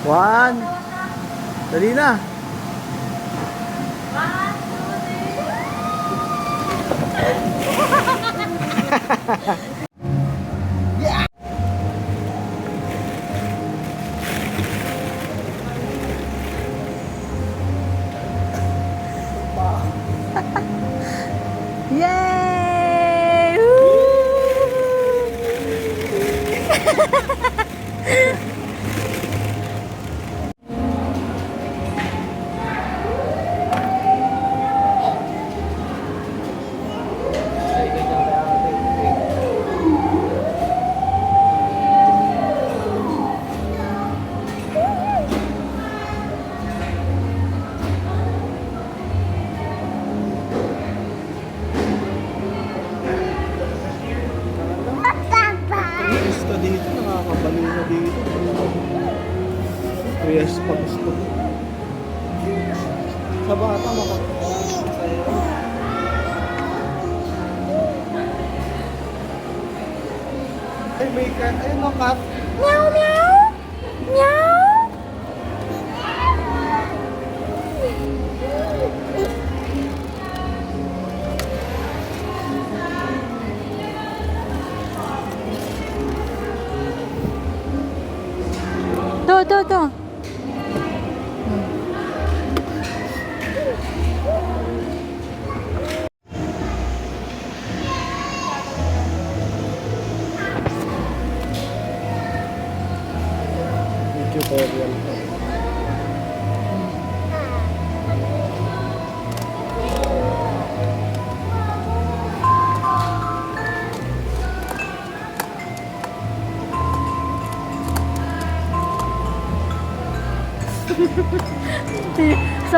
One. Dali na. Yeah. Yay! Gusto dito, nakakabaliw na dito. Yes, pag gusto mo. Sa bata, makakasaya. Ay, may cat. Ayun o, cat. Meow, meow. Meow. To. Tutorial to. So,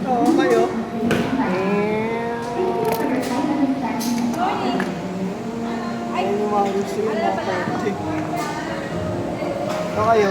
Oo, kayo. Ay, lumawag sila mga kotse. Ito kayo.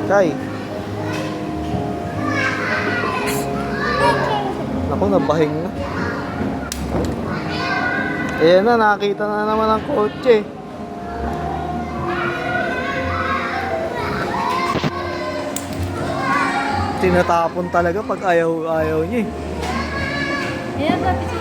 Kay. Naku, nabahing na. Ayan na, nakita na naman ang kotse. Tinatapon talaga pag ayaw niya eh. Ayan, sabi siya.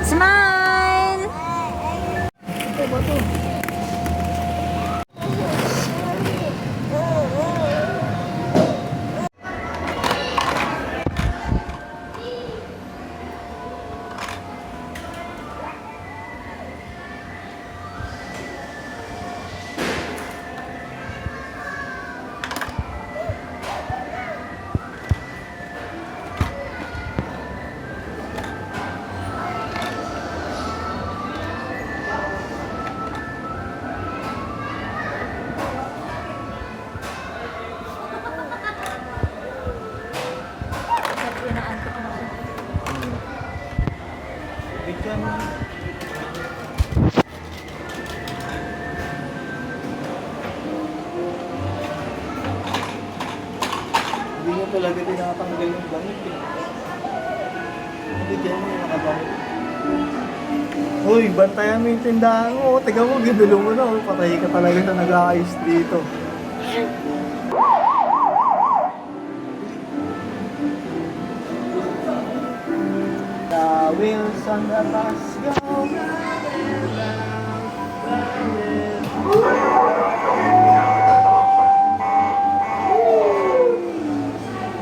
Smile! Bigyan mo. Hindi mo talaga tinatanggal yung damit eh. Bigyan mo yung nakabangit. Uy, bantayan mo yung tindahan mo. Tiga mo, ginulo mo na. Oh. Patay ka talaga na nag-aayos dito. The wheels on the bus go round and round, round and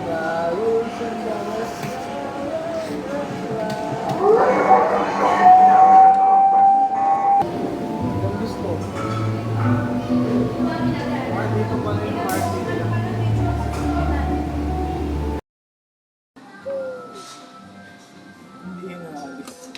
the wheels on the bus go round. Ang gusto. Dito pala yung party nila. Hindi na alis.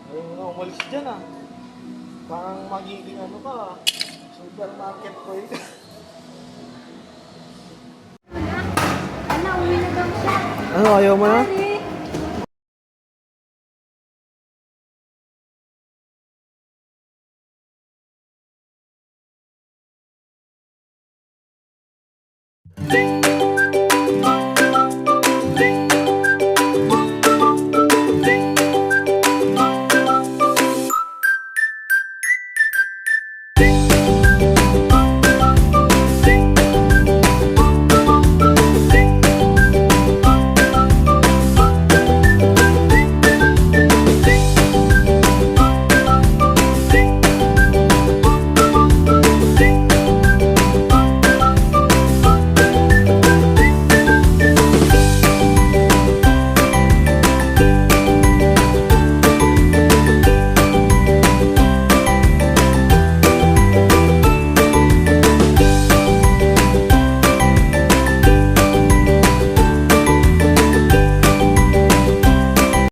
Ayun na, umalis dyan ah. Parang magiging ano ka, supermarket ko yun. Ano, uwi na daw siya. Ano, ayaw mo na? Ding!